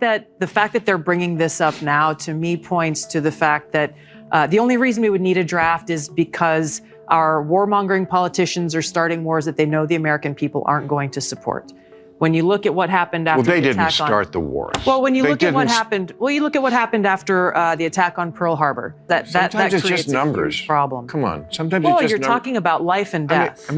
That the fact that they're bringing this up now, to me, points to the fact that the only reason we would need a draft is because our warmongering politicians are starting wars that they know the American people aren't going to support. When you look at what happened after they didn't start the wars. Well, when you look at what happened, you look at what happened after the attack on Pearl Harbor. That creates just numbers. A huge problem. Come on, sometimes it's just you're talking about life and death.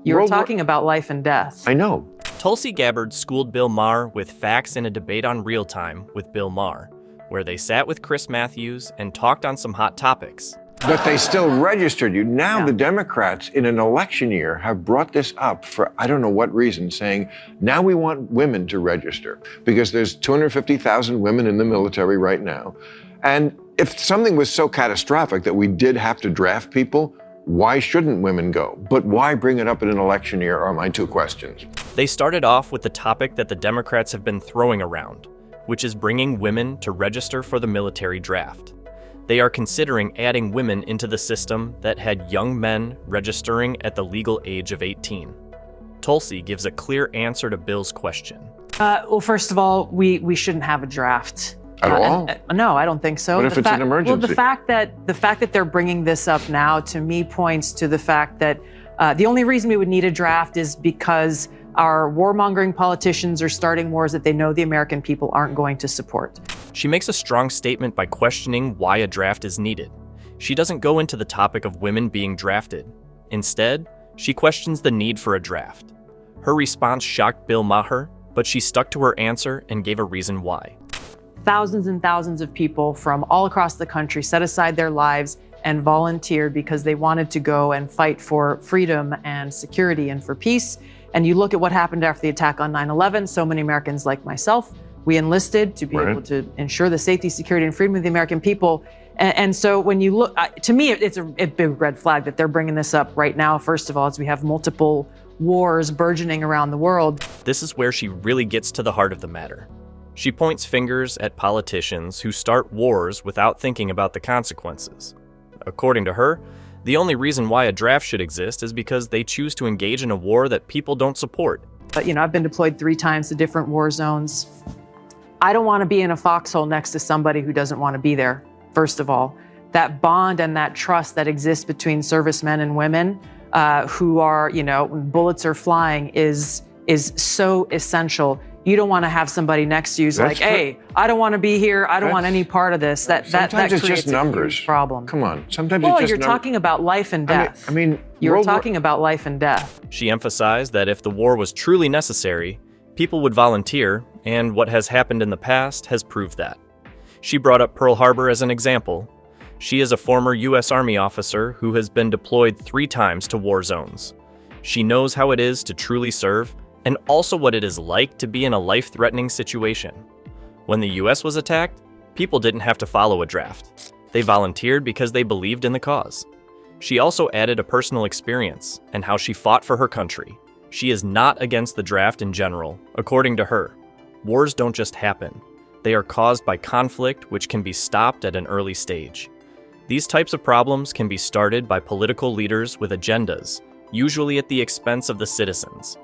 You're talking about life and death. I know. Tulsi Gabbard schooled Bill Maher with facts in a debate on Real Time with Bill Maher, where they sat with Chris Matthews and talked on some hot topics. But they still registered you. Now the Democrats in an election year have brought this up for I don't know what reason, saying now we want women to register because there's 250,000 women in the military right now. And if something was so catastrophic that we did have to draft people, why shouldn't women go? But why bring it up in an election year are my two questions. They started off with the topic that the Democrats have been throwing around, which is bringing women to register for the military draft. They are considering adding women into the system that had young men registering at the legal age of 18. Tulsi gives a clear answer to Bill's question. Well, first of all, we shouldn't have a draft. At all? No, I don't think so. What if it's an emergency? Well, the fact that they're bringing this up now, to me, points to the fact that the only reason we would need a draft is because our warmongering politicians are starting wars that they know the American people aren't going to support. She makes a strong statement by questioning why a draft is needed. She doesn't go into the topic of women being drafted. Instead, she questions the need for a draft. Her response shocked Bill Maher, but she stuck to her answer and gave a reason why. Thousands and thousands of people from all across the country set aside their lives and volunteered because they wanted to go and fight for freedom and security and for peace. And you look at what happened after the attack on 9/11, so many Americans like myself, we enlisted to be able to ensure the safety, security, and freedom of the American people. And so when you look, to me, it's a big red flag that they're bringing this up right now, first of all, as we have multiple wars burgeoning around the world. This is where she really gets to the heart of the matter. She points fingers at politicians who start wars without thinking about the consequences. According to her, the only reason why a draft should exist is because they choose to engage in a war that people don't support. But, I've been deployed 3 times to different war zones. I don't want to be in a foxhole next to somebody who doesn't want to be there, first of all. That bond and that trust that exists between servicemen and women who are, when bullets are flying is so essential. You don't want to have somebody next to you who's hey, I don't want to be here. I don't want any part of this. That it's creates just numbers. A huge problem. Come on. Sometimes it's just you're talking about life and death. You're talking about life and death. She emphasized that if the war was truly necessary, people would volunteer, and what has happened in the past has proved that. She brought up Pearl Harbor as an example. She is a former U.S. Army officer who has been deployed 3 times to war zones. She knows how it is to truly serve, and also what it is like to be in a life-threatening situation. When the U.S. was attacked, people didn't have to follow a draft. They volunteered because they believed in the cause. She also added a personal experience and how she fought for her country. She is not against the draft in general, according to her. Wars don't just happen. They are caused by conflict which can be stopped at an early stage. These types of problems can be started by political leaders with agendas, usually at the expense of the citizens.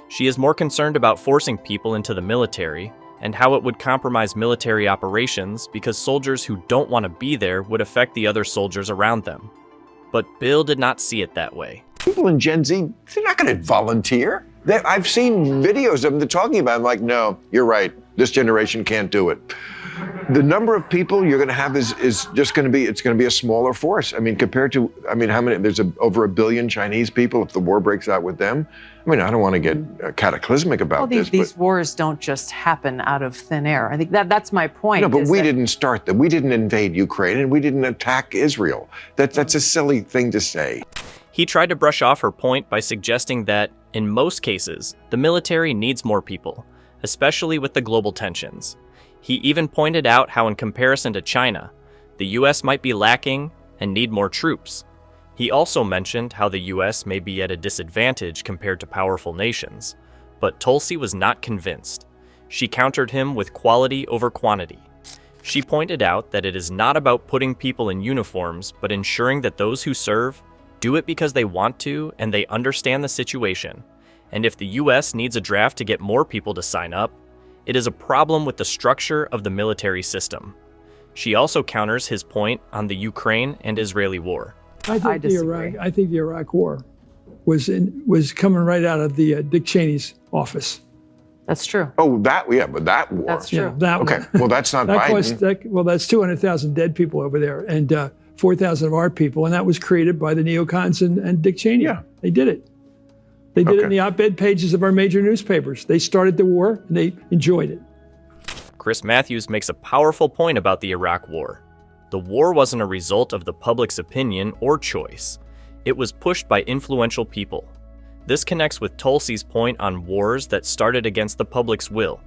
She is more concerned about forcing people into the military and how it would compromise military operations because soldiers who don't want to be there would affect the other soldiers around them. But Bill did not see it that way. People in Gen Z, they're not going to volunteer. I've seen videos of them talking about it. I'm like, no, you're right. This generation can't do it. The number of people you're going to have is just going to be, it's going to be a smaller force. Compared to, how many, there's over 1 billion Chinese people if the war breaks out with them. I don't want to get cataclysmic about this. These wars don't just happen out of thin air. I think that's my point. No, but we didn't start them. We didn't invade Ukraine and we didn't attack Israel. That's a silly thing to say. He tried to brush off her point by suggesting that, in most cases, the military needs more people, especially with the global tensions. He even pointed out how in comparison to China, the US might be lacking and need more troops. He also mentioned how the US may be at a disadvantage compared to powerful nations, but Tulsi was not convinced. She countered him with quality over quantity. She pointed out that it is not about putting people in uniforms, but ensuring that those who serve do it because they want to and they understand the situation. And if the US needs a draft to get more people to sign up, It is a problem with the structure of the military system. She also counters his point on the Ukraine and Israeli war. I think the Iraq war was coming right out of the Dick Cheney's office. That's true. Oh, but that war. That's true. Yeah, that Okay, one. well, that's not Biden. That's 200,000 dead people over there, and 4,000 of our people, and that was created by the neocons and Dick Cheney. Yeah. They did it. They did it in the op-ed pages of our major newspapers. They started the war, and they enjoyed it. Chris Matthews makes a powerful point about the Iraq War. The war wasn't a result of the public's opinion or choice. It was pushed by influential people. This connects with Tulsi's point on wars that started against the public's will.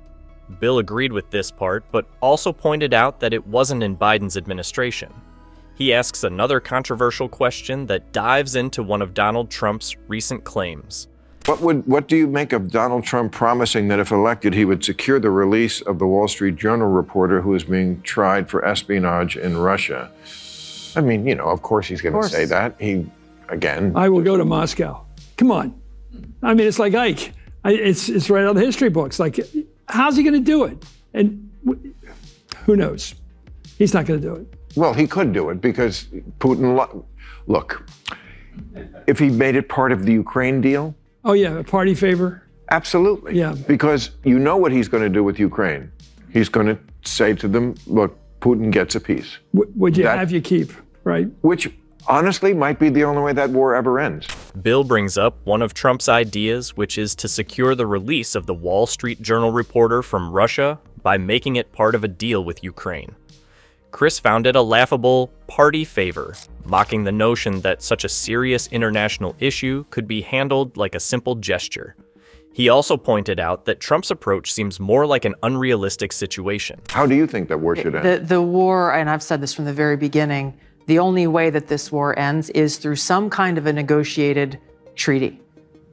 Bill agreed with this part, but also pointed out that it wasn't in Biden's administration. He asks another controversial question that dives into one of Donald Trump's recent claims. What do you make of Donald Trump promising that if elected, he would secure the release of the Wall Street Journal reporter who is being tried for espionage in Russia? I mean, of course he's going to say that. I will go to Moscow. Come on. I mean, it's like Ike. It's right out of the history books. Like, how's he going to do it? And who knows? He's not going to do it. Well, he could do it because Putin, look, if he made it part of the Ukraine deal. Oh, yeah, a party favor? Absolutely. Yeah. Because you know what he's going to do with Ukraine. He's going to say to them, look, Putin gets a piece. Would you have you keep, right? Which honestly might be the only way that war ever ends. Bill brings up one of Trump's ideas, which is to secure the release of the Wall Street Journal reporter from Russia by making it part of a deal with Ukraine. Chris found it a laughable party favor, mocking the notion that such a serious international issue could be handled like a simple gesture. He also pointed out that Trump's approach seems more like an unrealistic situation. How do you think that war should end? The war, and I've said this from the very beginning, the only way that this war ends is through some kind of a negotiated treaty.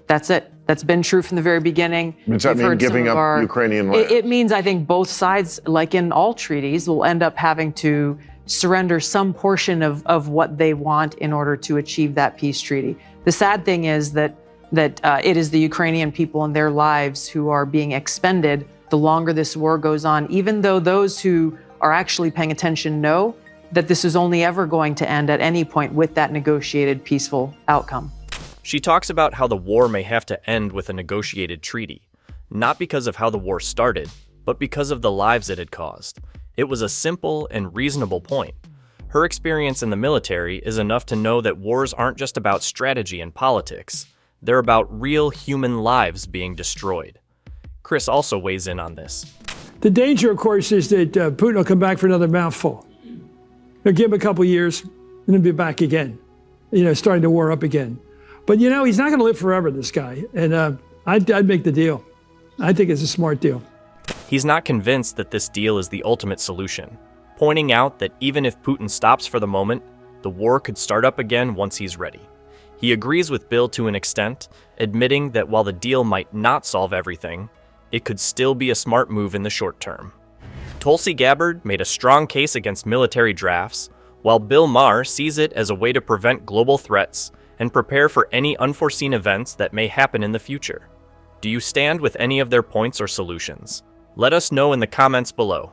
That's it. That's been true from the very beginning. Does that mean giving up Ukrainian land? It means, I think, both sides, like in all treaties, will end up having to surrender some portion of what they want in order to achieve that peace treaty. The sad thing is that it is the Ukrainian people and their lives who are being expended the longer this war goes on, even though those who are actually paying attention know that this is only ever going to end at any point with that negotiated peaceful outcome. She talks about how the war may have to end with a negotiated treaty, not because of how the war started, but because of the lives it had caused. It was a simple and reasonable point. Her experience in the military is enough to know that wars aren't just about strategy and politics. They're about real human lives being destroyed. Chris also weighs in on this. The danger, of course, is that Putin will come back for another mouthful. He'll give him a couple years, and he'll be back again, starting the war up again. But, he's not going to live forever, this guy. And I'd make the deal. I think it's a smart deal. He's not convinced that this deal is the ultimate solution, pointing out that even if Putin stops for the moment, the war could start up again once he's ready. He agrees with Bill to an extent, admitting that while the deal might not solve everything, it could still be a smart move in the short term. Tulsi Gabbard made a strong case against military drafts, while Bill Maher sees it as a way to prevent global threats and prepare for any unforeseen events that may happen in the future. Do you stand with any of their points or solutions? Let us know in the comments below.